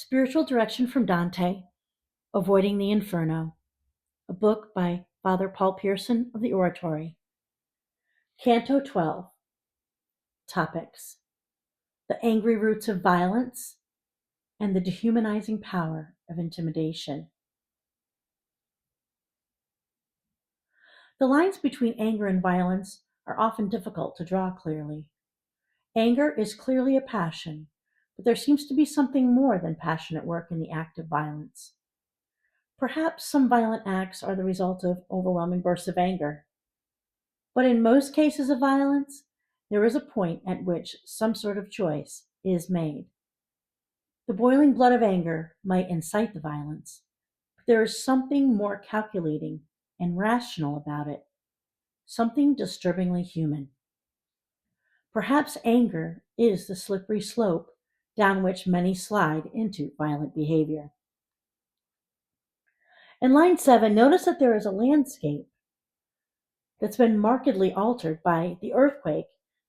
Spiritual Direction from Dante, Avoiding the Inferno, a book by Father Paul Pearson of the Oratory. Canto 12. Topics: The angry roots of violence and the dehumanizing power of intimidation. The lines between anger and violence are often difficult to draw clearly. Anger is clearly a passion, but there seems to be something more than passion at work in the act of violence. Perhaps some violent acts are the result of overwhelming bursts of anger. But in most cases of violence, there is a point at which some sort of choice is made. The boiling blood of anger might incite the violence, but there is something more calculating and rational about it, something disturbingly human. Perhaps anger is the slippery slope down which many slide into violent behavior. In line 7, notice that there is a landscape that's been markedly altered by the earthquake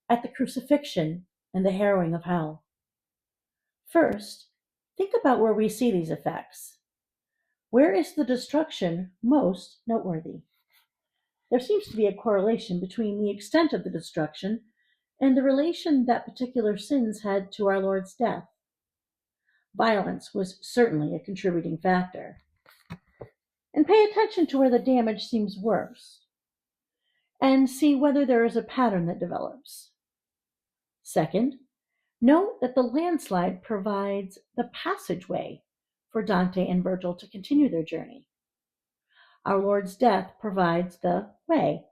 at the crucifixion and the harrowing of hell. First, think about where we see these effects. Where is the destruction most noteworthy? There seems to be a correlation between the extent of the destruction and the relation that particular sins had to our Lord's death. Violence was certainly a contributing factor. And pay attention to where the damage seems worse, and see whether there is a pattern that develops. Second, note that the landslide provides the passageway for Dante and Virgil to continue their journey. Our Lord's death provides the way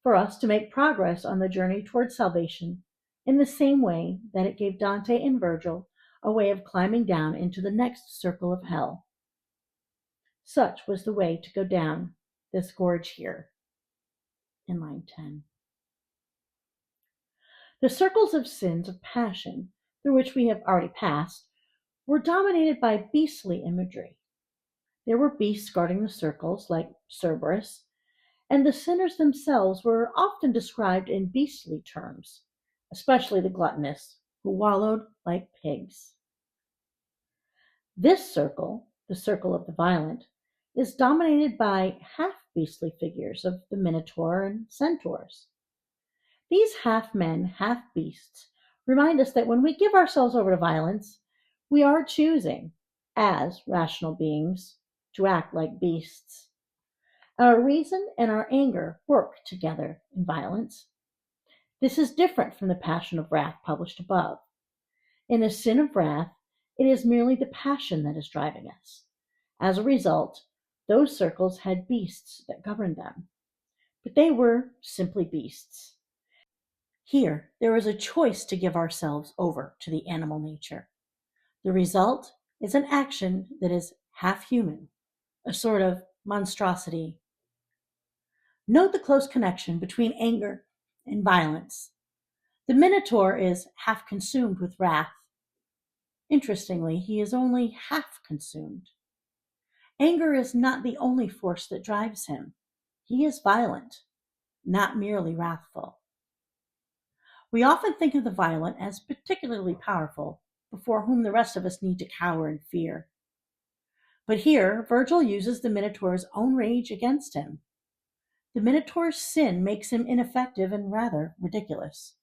for us to make progress on the journey towards salvation in the same way that it gave Dante and Virgil a way of climbing down into the next circle of hell. Such was the way to go down this gorge here in line 10. The circles of sins of passion through which we have already passed were dominated by beastly imagery. There were beasts guarding the circles, like Cerberus, and the sinners themselves were often described in beastly terms, especially the gluttonous, who wallowed like pigs. This circle, the circle of the violent, is dominated by half-beastly figures of the Minotaur and Centaurs. These half-men, half-beasts remind us that when we give ourselves over to violence, we are choosing, as rational beings, to act like beasts. Our reason and our anger work together in violence. This is different from the passion of wrath published above. In the sin of wrath, it is merely the passion that is driving us. As a result, those circles had beasts that governed them, but they were simply beasts. Here, there is a choice to give ourselves over to the animal nature. The result is an action that is half human, a sort of monstrosity. Note the close connection between anger and violence. The Minotaur is half consumed with wrath. Interestingly, he is only half consumed. Anger is not the only force that drives him. He is violent, not merely wrathful. We often think of the violent as particularly powerful, before whom the rest of us need to cower in fear. But here, Virgil uses the Minotaur's own rage against him. The Minotaur's sin makes him ineffective and rather ridiculous.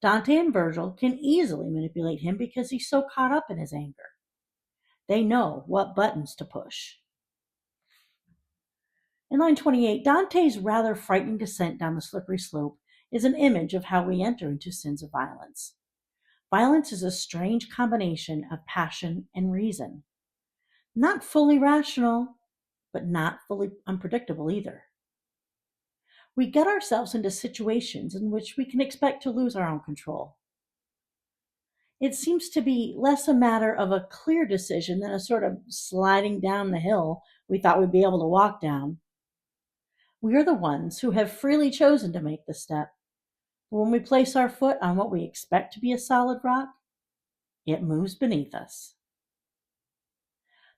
Dante and Virgil can easily manipulate him because he's so caught up in his anger. They know what buttons to push. In line 28, Dante's rather frightening descent down the slippery slope is an image of how we enter into sins of violence. Violence is a strange combination of passion and reason. Not fully rational, but not fully unpredictable either. We get ourselves into situations in which we can expect to lose our own control. It seems to be less a matter of a clear decision than a sort of sliding down the hill we thought we'd be able to walk down. We are the ones who have freely chosen to make the step. But when we place our foot on what we expect to be a solid rock, it moves beneath us.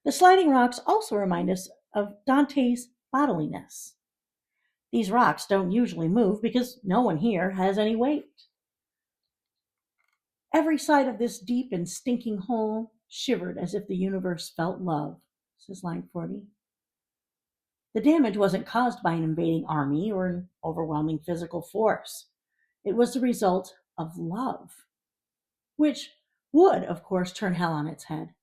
The sliding rocks also remind us of Dante's bodiliness. These rocks don't usually move because no one here has any weight. Every side of this deep and stinking hole shivered as if the universe felt love, says line 40. The damage wasn't caused by an invading army or an overwhelming physical force. It was the result of love, which would, of course, turn hell on its head.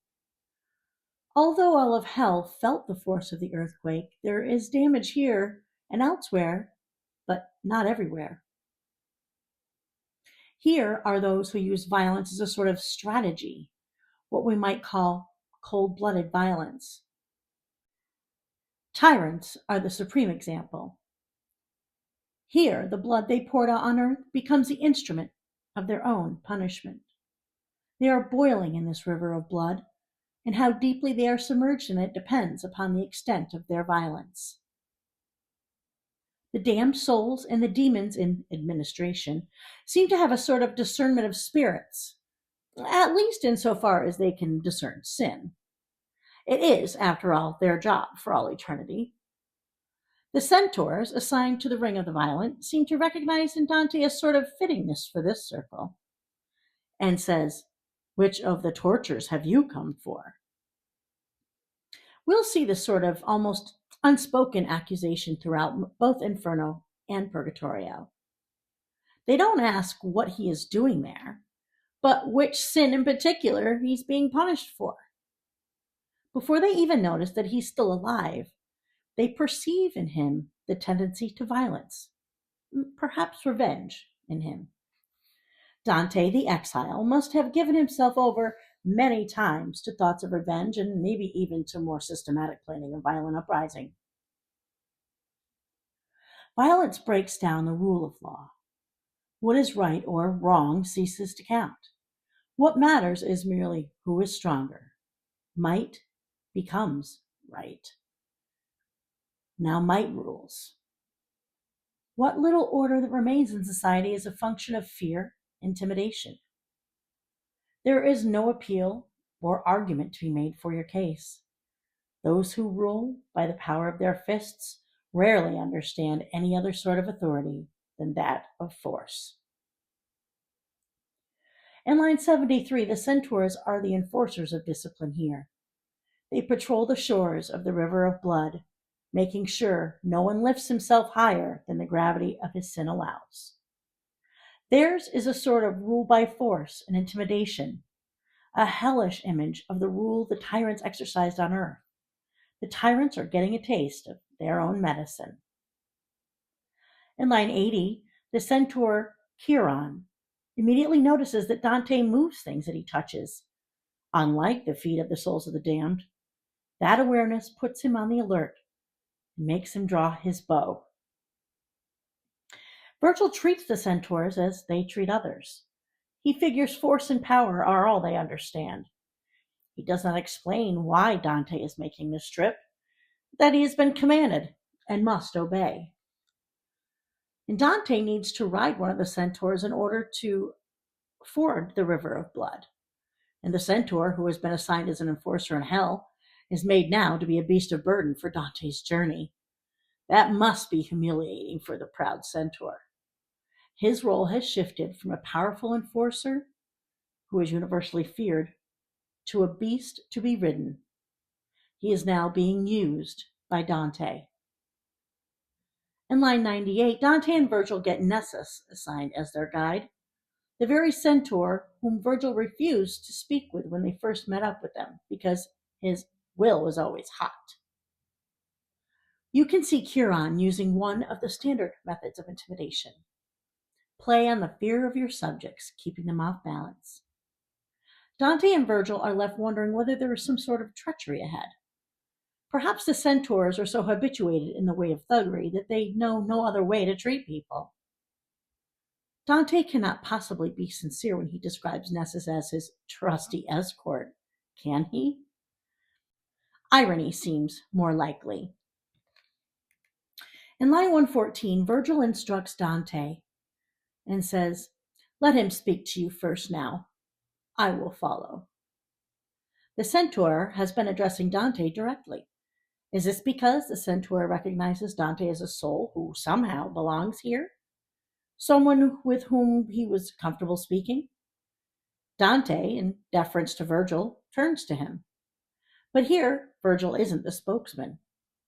Although all of hell felt the force of the earthquake, there is damage here and elsewhere, but not everywhere. Here are those who use violence as a sort of strategy, what we might call cold-blooded violence. Tyrants are the supreme example. Here, the blood they poured out on earth becomes the instrument of their own punishment. They are boiling in this river of blood, and how deeply they are submerged in it depends upon the extent of their violence. The damned souls and the demons in administration seem to have a sort of discernment of spirits, at least insofar as they can discern sin. It is, after all, their job for all eternity. The centaurs assigned to the ring of the violent seem to recognize in Dante a sort of fittingness for this circle, and says, "Which of the tortures have you come for?" We'll see this sort of almost unspoken accusation throughout both Inferno and Purgatorio. They don't ask what he is doing there, but which sin in particular he's being punished for. Before they even notice that he's still alive, they perceive in him the tendency to violence, perhaps revenge in him. Dante, the exile, must have given himself over many times to thoughts of revenge and maybe even to more systematic planning of violent uprising. Violence breaks down the rule of law. What is right or wrong ceases to count. What matters is merely who is stronger. Might becomes right. Now might rules. What little order that remains in society is a function of fear, intimidation. There is no appeal or argument to be made for your case. Those who rule by the power of their fists rarely understand any other sort of authority than that of force. In line 73, the centaurs are the enforcers of discipline here. They patrol the shores of the river of blood, making sure no one lifts himself higher than the gravity of his sin allows. Theirs is a sort of rule by force and intimidation, a hellish image of the rule the tyrants exercised on earth. The tyrants are getting a taste of their own medicine. In line 80, the centaur Chiron immediately notices that Dante moves things that he touches. Unlike the feet of the souls of the damned, that awareness puts him on the alert and makes him draw his bow. Virgil treats the centaurs as they treat others. He figures force and power are all they understand. He does not explain why Dante is making this trip, that he has been commanded and must obey. And Dante needs to ride one of the centaurs in order to ford the river of blood. And the centaur, who has been assigned as an enforcer in hell, is made now to be a beast of burden for Dante's journey. That must be humiliating for the proud centaur. His role has shifted from a powerful enforcer, who is universally feared, to a beast to be ridden. He is now being used by Dante. In line 98, Dante and Virgil get Nessus assigned as their guide, the very centaur whom Virgil refused to speak with when they first met up with them, because his will was always hot. You can see Chiron using one of the standard methods of intimidation. Play on the fear of your subjects, keeping them off balance. Dante and Virgil are left wondering whether there is some sort of treachery ahead. Perhaps the centaurs are so habituated in the way of thuggery that they know no other way to treat people. Dante cannot possibly be sincere when he describes Nessus as his trusty escort, can he? Irony seems more likely. In line 114, Virgil instructs Dante and says, "Let him speak to you first now. I will follow." The centaur has been addressing Dante directly. Is this because the centaur recognizes Dante as a soul who somehow belongs here? Someone with whom he was comfortable speaking? Dante, in deference to Virgil, turns to him. But here, Virgil isn't the spokesman.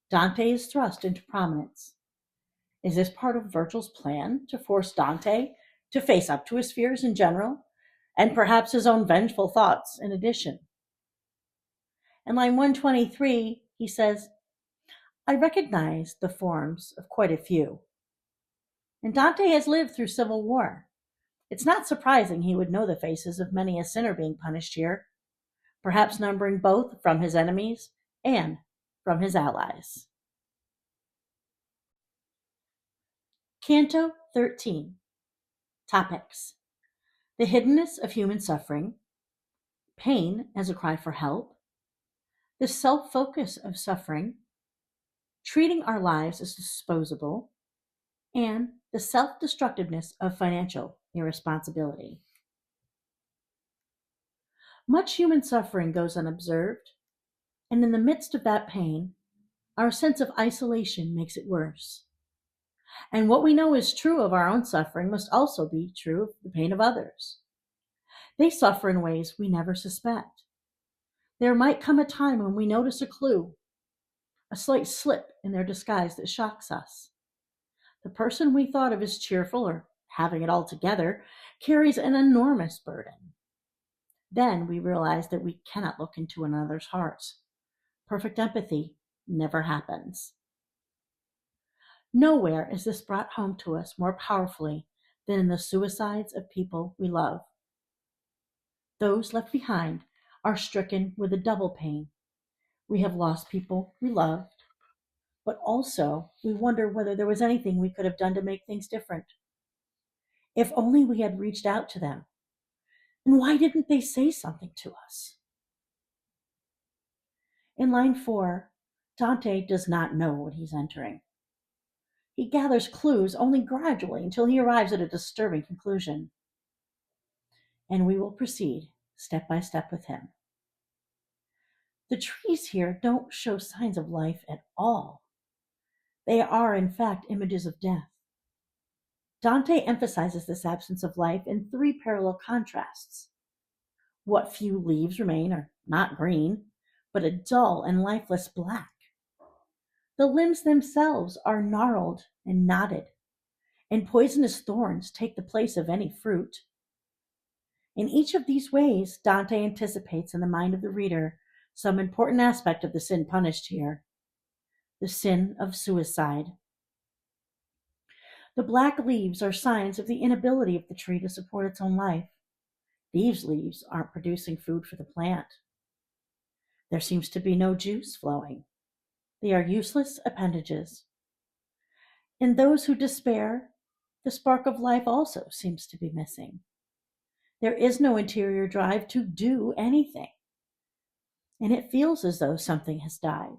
Dante is thrust into prominence. Is this part of Virgil's plan to force Dante to face up to his fears in general, and perhaps his own vengeful thoughts in addition? In line 123, he says, I recognize the forms of quite a few. And Dante has lived through civil war. It's not surprising he would know the faces of many a sinner being punished here, perhaps numbering both from his enemies and from his allies. Canto 13. Topics: the hiddenness of human suffering, pain as a cry for help, the self-focus of suffering, treating our lives as disposable, and the self-destructiveness of financial irresponsibility. Much human suffering goes unobserved, and in the midst of that pain, our sense of isolation makes it worse. And what we know is true of our own suffering must also be true of the pain of others. They suffer in ways we never suspect. There might come a time when we notice a clue, a slight slip in their disguise that shocks us. The person we thought of as cheerful or having it all together carries an enormous burden. Then we realize that we cannot look into another's hearts. Perfect empathy never happens. Nowhere is this brought home to us more powerfully than in the suicides of people we love. Those left behind are stricken with a double pain. We have lost people we loved, but also we wonder whether there was anything we could have done to make things different. If only we had reached out to them. And why didn't they say something to us? In line 4, Dante does not know what he's entering. He gathers clues only gradually until he arrives at a disturbing conclusion. And we will proceed step by step with him. The trees here don't show signs of life at all. They are, in fact, images of death. Dante emphasizes this absence of life in 3 parallel contrasts. What few leaves remain are not green, but a dull and lifeless black. The limbs themselves are gnarled and knotted, and poisonous thorns take the place of any fruit. In each of these ways, Dante anticipates in the mind of the reader some important aspect of the sin punished here, the sin of suicide. The black leaves are signs of the inability of the tree to support its own life. These leaves aren't producing food for the plant. There seems to be no juice flowing. They are useless appendages. In those who despair, the spark of life also seems to be missing. There is no interior drive to do anything, and it feels as though something has died.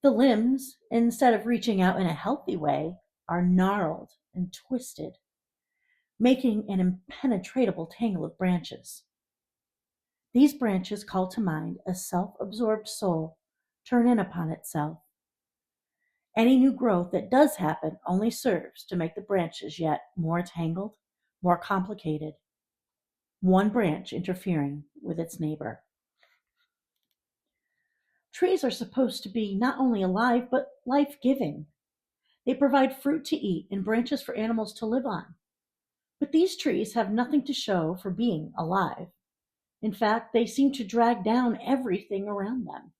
The limbs, instead of reaching out in a healthy way, are gnarled and twisted, making an impenetrable tangle of branches. These branches call to mind a self-absorbed soul turn in upon itself. Any new growth that does happen only serves to make the branches yet more tangled, more complicated, one branch interfering with its neighbor. Trees are supposed to be not only alive, but life-giving. They provide fruit to eat and branches for animals to live on. But these trees have nothing to show for being alive. In fact, they seem to drag down everything around them.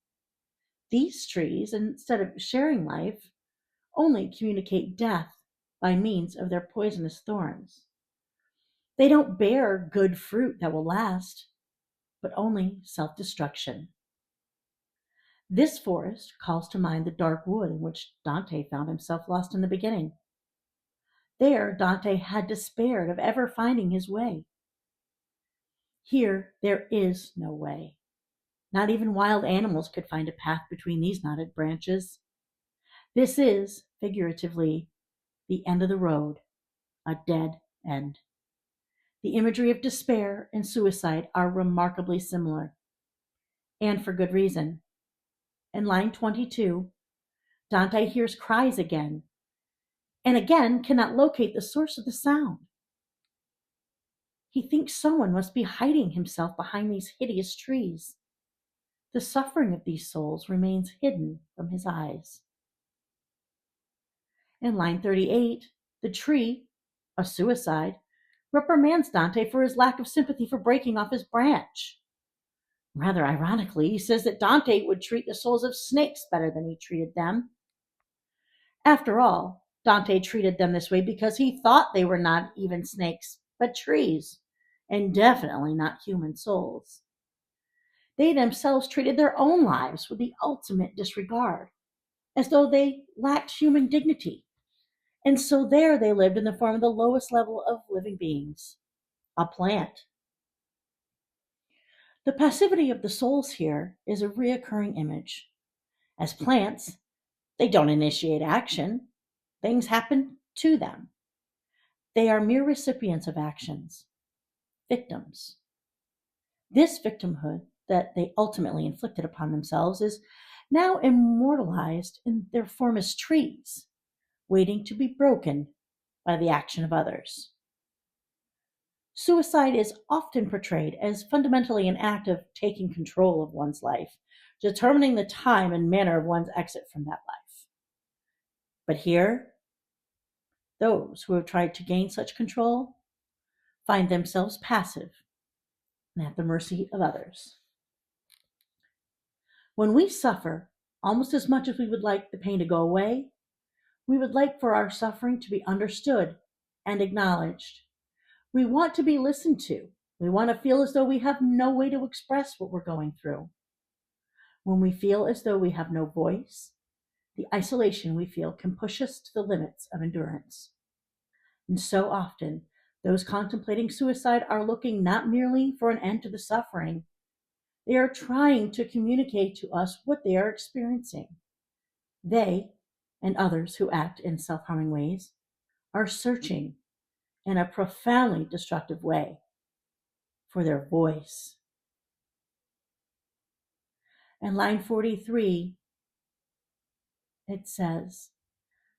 These trees, instead of sharing life, only communicate death by means of their poisonous thorns. They don't bear good fruit that will last, but only self-destruction. This forest calls to mind the dark wood in which Dante found himself lost in the beginning. There, Dante had despaired of ever finding his way. Here, there is no way. Not even wild animals could find a path between these knotted branches. This is, figuratively, the end of the road, a dead end. The imagery of despair and suicide are remarkably similar, and for good reason. In line 22, Dante hears cries again, and again cannot locate the source of the sound. He thinks someone must be hiding himself behind these hideous trees. The suffering of these souls remains hidden from his eyes. In line 38, the tree, a suicide, reprimands Dante for his lack of sympathy for breaking off his branch. Rather ironically, he says that Dante would treat the souls of snakes better than he treated them. After all, Dante treated them this way because he thought they were not even snakes, but trees, and definitely not human souls. They themselves treated their own lives with the ultimate disregard, as though they lacked human dignity. And so there they lived in the form of the lowest level of living beings, a plant. The passivity of the souls here is a reoccurring image. As plants, they don't initiate action. Things happen to them. They are mere recipients of actions, victims. This victimhood that they ultimately inflicted upon themselves is now immortalized in their form as trees, waiting to be broken by the action of others. Suicide is often portrayed as fundamentally an act of taking control of one's life, determining the time and manner of one's exit from that life. But here, those who have tried to gain such control find themselves passive and at the mercy of others. When we suffer, almost as much as we would like the pain to go away, we would like for our suffering to be understood and acknowledged. We want to be listened to. We want to feel as though we have no way to express what we're going through. When we feel as though we have no voice, the isolation we feel can push us to the limits of endurance. And so often, those contemplating suicide are looking not merely for an end to the suffering, they are trying to communicate to us what they are experiencing. They, and others who act in self-harming ways, are searching in a profoundly destructive way for their voice. In line 43, it says,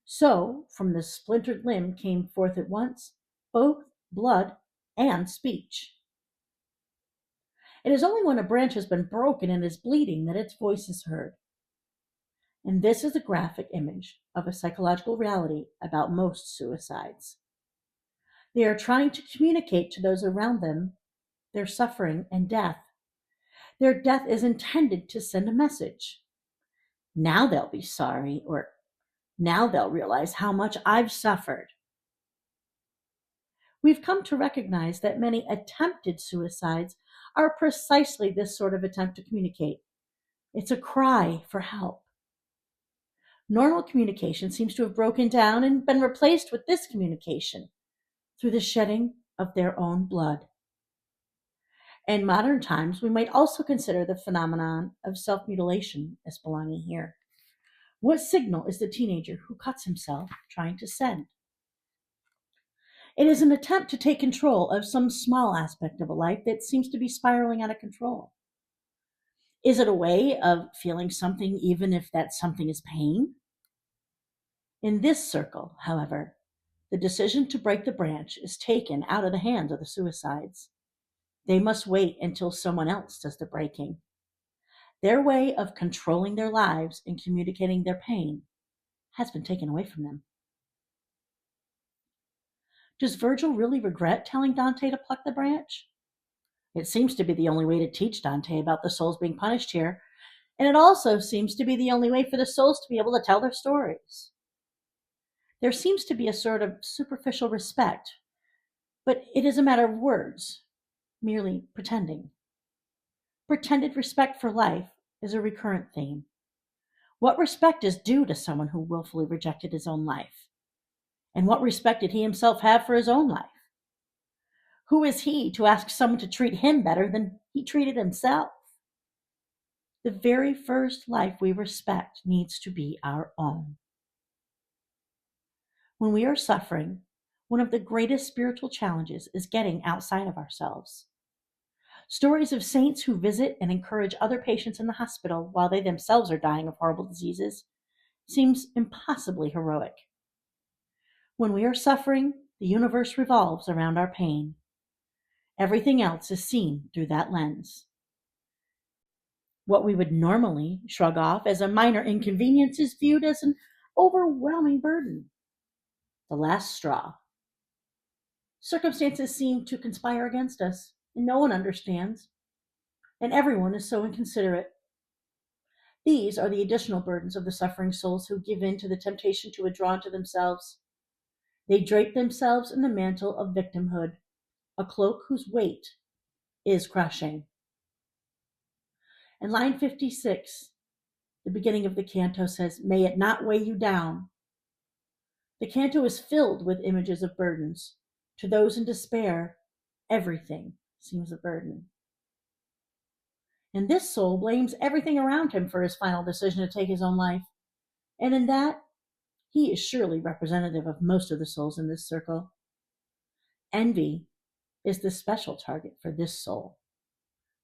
"So from the splintered limb came forth at once both blood and speech." It is only when a branch has been broken and is bleeding that its voice is heard. And this is a graphic image of a psychological reality about most suicides. They are trying to communicate to those around them their suffering and death. Their death is intended to send a message. Now they'll be sorry, or now they'll realize how much I've suffered. We've come to recognize that many attempted suicides are precisely this sort of attempt to communicate. It's a cry for help. Normal communication seems to have broken down and been replaced with this communication through the shedding of their own blood. In modern times, we might also consider the phenomenon of self-mutilation as belonging here. What signal is the teenager who cuts himself trying to send? It is an attempt to take control of some small aspect of a life that seems to be spiraling out of control. Is it a way of feeling something even if that something is pain? In this circle, however, the decision to break the branch is taken out of the hands of the suicides. They must wait until someone else does the breaking. Their way of controlling their lives and communicating their pain has been taken away from them. Does Virgil really regret telling Dante to pluck the branch? It seems to be the only way to teach Dante about the souls being punished here, and it also seems to be the only way for the souls to be able to tell their stories. There seems to be a sort of superficial respect, but it is a matter of words, merely pretending. Pretended respect for life is a recurrent theme. What respect is due to someone who willfully rejected his own life? And what respect did he himself have for his own life? Who is he to ask someone to treat him better than he treated himself? The very first life we respect needs to be our own. When we are suffering, one of the greatest spiritual challenges is getting outside of ourselves. Stories of saints who visit and encourage other patients in the hospital while they themselves are dying of horrible diseases seems impossibly heroic. When we are suffering, the universe revolves around our pain. Everything else is seen through that lens. What we would normally shrug off as a minor inconvenience is viewed as an overwhelming burden, the last straw. Circumstances seem to conspire against us, and no one understands, and everyone is so inconsiderate. These are the additional burdens of the suffering souls who give in to the temptation to withdraw into themselves. They drape themselves in the mantle of victimhood, a cloak whose weight is crushing. And line 56, the beginning of the canto says, "May it not weigh you down." The canto is filled with images of burdens. To those in despair, everything seems a burden. And this soul blames everything around him for his final decision to take his own life. And in that, he is surely representative of most of the souls in this circle. Envy is the special target for this soul.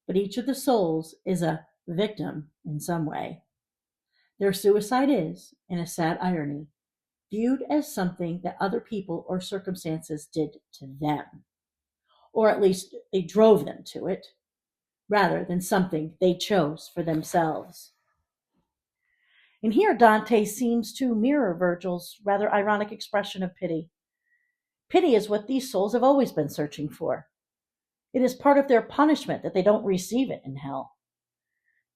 But each of the souls is a victim in some way. Their suicide is, in a sad irony, viewed as something that other people or circumstances did to them, or at least they drove them to it, rather than something they chose for themselves. And here Dante seems to mirror Virgil's rather ironic expression of pity. Pity is what these souls have always been searching for. It is part of their punishment that they don't receive it in hell.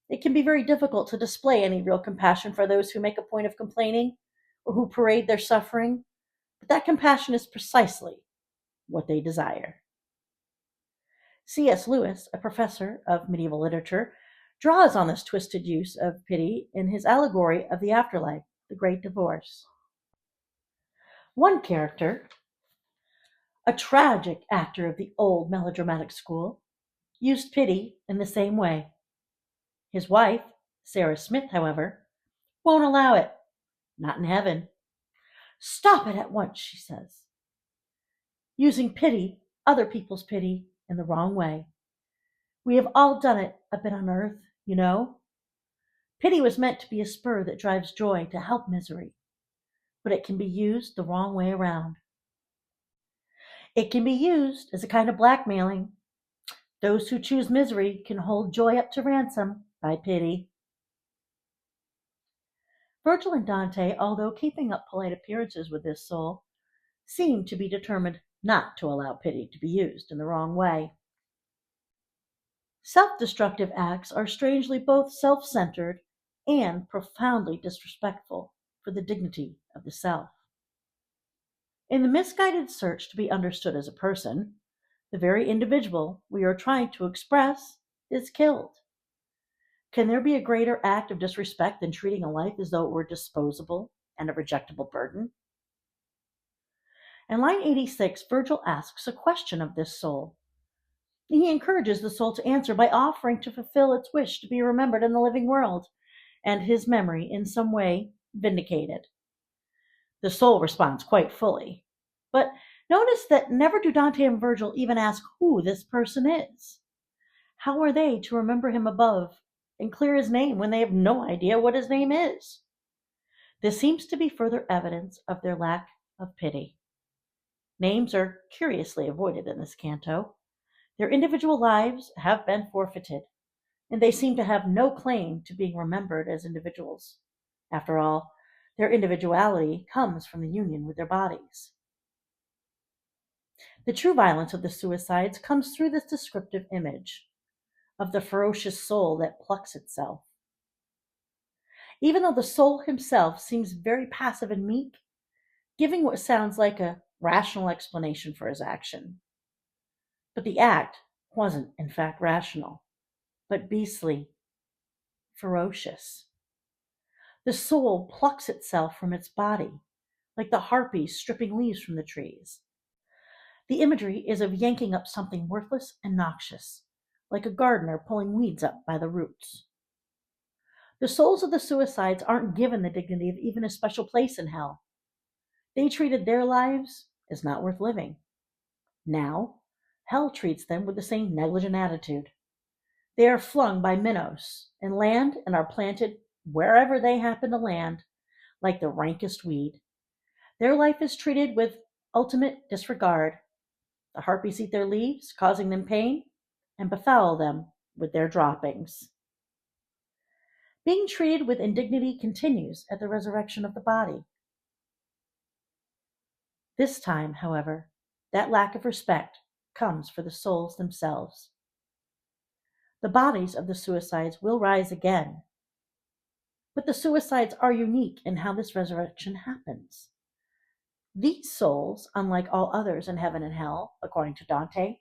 It can be very difficult to display any real compassion for those who make a point of complaining or who parade their suffering, but that compassion is precisely what they desire. C.S. Lewis, a professor of medieval literature, draws on this twisted use of pity in his allegory of the afterlife, The Great Divorce. One character, a tragic actor of the old melodramatic school, used pity in the same way. His wife, Sarah Smith, however, won't allow it. Not in heaven. "Stop it at once," she says. Using pity, other people's pity, in the wrong way. We have all done it a bit on earth, you know. Pity was meant to be a spur that drives joy to help misery, but it can be used the wrong way around. It can be used as a kind of blackmailing. Those who choose misery can hold joy up to ransom by pity. Virgil and Dante, although keeping up polite appearances with this soul, seem to be determined not to allow pity to be used in the wrong way. Self-destructive acts are strangely both self-centered and profoundly disrespectful for the dignity of the self. In the misguided search to be understood as a person, the very individual we are trying to express is killed. Can there be a greater act of disrespect than treating a life as though it were disposable and a rejectable burden? In line 86, Virgil asks a question of this soul. He encourages the soul to answer by offering to fulfill its wish to be remembered in the living world, and his memory in some way vindicated. The soul responds quite fully. But notice that never do Dante and Virgil even ask who this person is. How are they to remember him above and clear his name when they have no idea what his name is? This seems to be further evidence of their lack of pity. Names are curiously avoided in this canto. Their individual lives have been forfeited, and they seem to have no claim to being remembered as individuals. After all, their individuality comes from the union with their bodies. The true violence of the suicides comes through this descriptive image of the ferocious soul that plucks itself. Even though the soul himself seems very passive and meek, giving what sounds like a rational explanation for his action. But the act wasn't, in fact, rational, but beastly, ferocious. The soul plucks itself from its body, like the harpies stripping leaves from the trees. The imagery is of yanking up something worthless and noxious, like a gardener pulling weeds up by the roots. The souls of the suicides aren't given the dignity of even a special place in hell. They treated their lives as not worth living. Now, hell treats them with the same negligent attitude. They are flung by Minos and land and are planted wherever they happen to land, like the rankest weed. Their life is treated with ultimate disregard. The harpies eat their leaves, causing them pain, and befoul them with their droppings. Being treated with indignity continues at the resurrection of the body. This time, however, that lack of respect comes for the souls themselves. The bodies of the suicides will rise again, but the suicides are unique in how this resurrection happens. These souls, unlike all others in heaven and hell, according to Dante,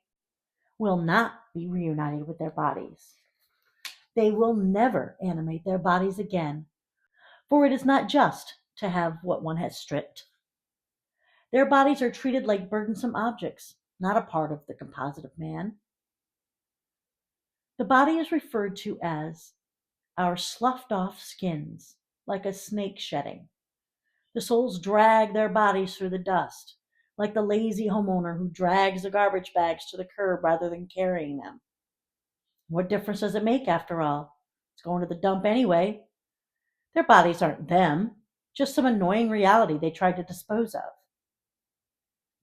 will not be reunited with their bodies. They will never animate their bodies again, for it is not just to have what one has stripped. Their bodies are treated like burdensome objects, not a part of the composite of man. The body is referred to as our sloughed off skins, like a snake shedding. The souls drag their bodies through the dust, like the lazy homeowner who drags the garbage bags to the curb rather than carrying them. What difference does it make, after all? It's going to the dump anyway. Their bodies aren't them, just some annoying reality they tried to dispose of.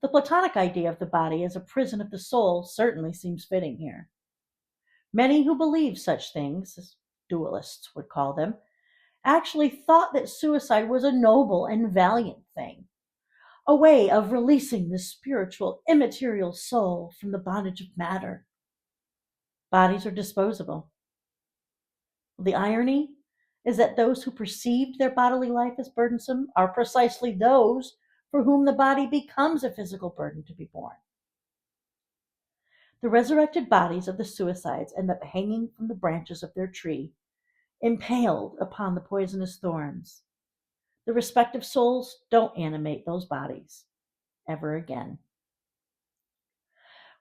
The Platonic idea of the body as a prison of the soul certainly seems fitting here. Many who believe such things, as dualists would call them, actually thought that suicide was a noble and valiant thing, a way of releasing the spiritual, immaterial soul from the bondage of matter. Bodies are disposable. The irony is that those who perceived their bodily life as burdensome are precisely those for whom the body becomes a physical burden to be borne. The resurrected bodies of the suicides end up hanging from the branches of their tree, impaled upon the poisonous thorns. The respective souls don't animate those bodies ever again.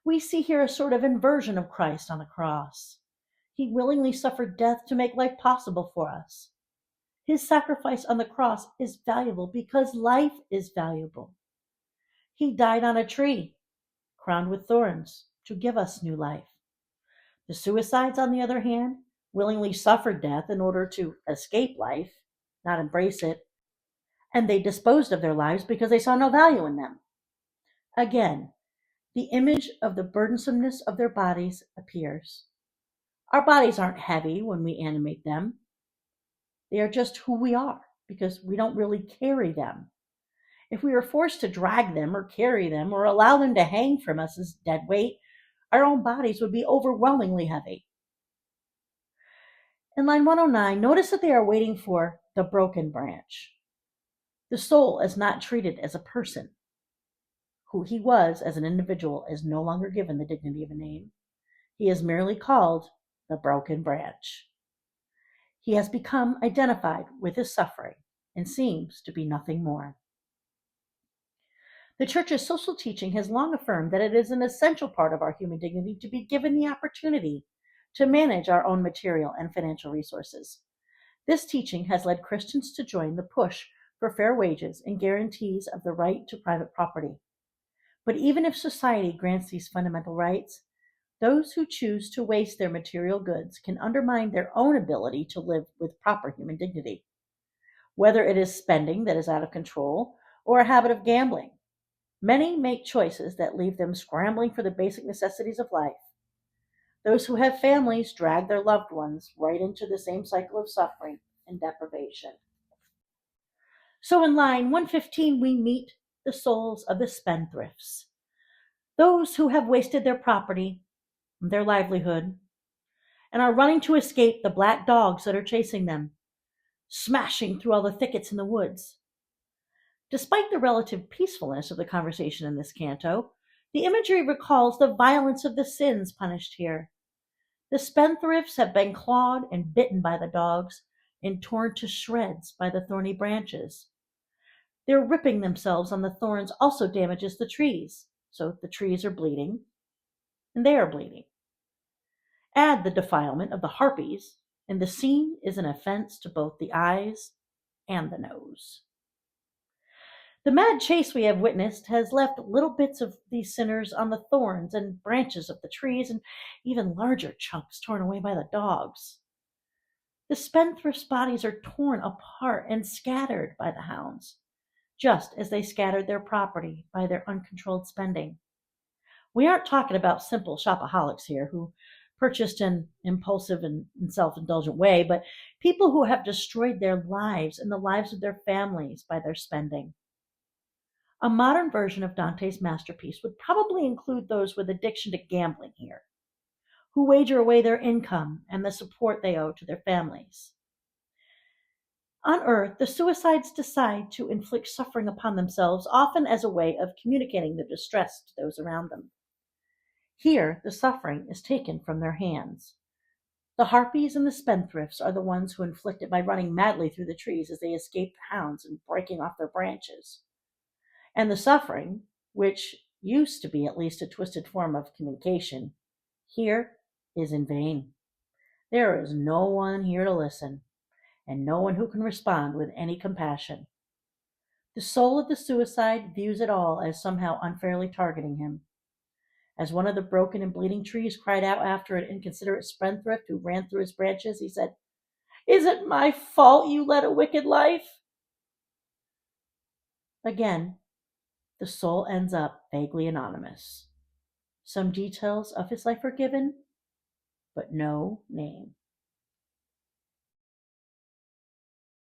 We see here a sort of inversion of Christ on the cross. He willingly suffered death to make life possible for us. His sacrifice on the cross is valuable because life is valuable. He died on a tree, crowned with thorns, to give us new life. The suicides, on the other hand, willingly suffered death in order to escape life, not embrace it, and they disposed of their lives because they saw no value in them. Again, the image of the burdensomeness of their bodies appears. Our bodies aren't heavy when we animate them. They are just who we are because we don't really carry them. If we were forced to drag them or carry them or allow them to hang from us as dead weight, our own bodies would be overwhelmingly heavy. In line 109, notice that they are waiting for the broken branch. The soul is not treated as a person. Who he was as an individual is no longer given the dignity of a name. He is merely called the broken branch. He has become identified with his suffering and seems to be nothing more. The Church's social teaching has long affirmed that it is an essential part of our human dignity to be given the opportunity to manage our own material and financial resources. This teaching has led Christians to join the push for fair wages and guarantees of the right to private property. But even if society grants these fundamental rights, those who choose to waste their material goods can undermine their own ability to live with proper human dignity. Whether it is spending that is out of control or a habit of gambling, many make choices that leave them scrambling for the basic necessities of life. Those who have families drag their loved ones right into the same cycle of suffering and deprivation. So in line 115, we meet the souls of the spendthrifts, those who have wasted their property, their livelihood, and are running to escape the black dogs that are chasing them, smashing through all the thickets in the woods. Despite the relative peacefulness of the conversation in this canto, the imagery recalls the violence of the sins punished here. The spendthrifts have been clawed and bitten by the dogs and torn to shreds by the thorny branches. Their ripping themselves on the thorns also damages the trees, so the trees are bleeding, and they are bleeding. Add the defilement of the harpies, and the scene is an offense to both the eyes and the nose. The mad chase we have witnessed has left little bits of these sinners on the thorns and branches of the trees, and even larger chunks torn away by the dogs. The spendthrift's bodies are torn apart and scattered by the hounds, just as they scattered their property by their uncontrolled spending. We aren't talking about simple shopaholics here who purchased in impulsive and self-indulgent way, but people who have destroyed their lives and the lives of their families by their spending. A modern version of Dante's masterpiece would probably include those with addiction to gambling here, who wager away their income and the support they owe to their families. On Earth, the suicides decide to inflict suffering upon themselves, often as a way of communicating their distress to those around them. Here, the suffering is taken from their hands. The harpies and the spendthrifts are the ones who inflict it by running madly through the trees as they escape the hounds and breaking off their branches. And the suffering, which used to be at least a twisted form of communication, here is in vain. There is no one here to listen, and no one who can respond with any compassion. The soul of the suicide views it all as somehow unfairly targeting him. As one of the broken and bleeding trees cried out after an inconsiderate spendthrift who ran through his branches, he said, "Is it my fault you led a wicked life?" Again, the soul ends up vaguely anonymous. Some details of his life are given, but no name.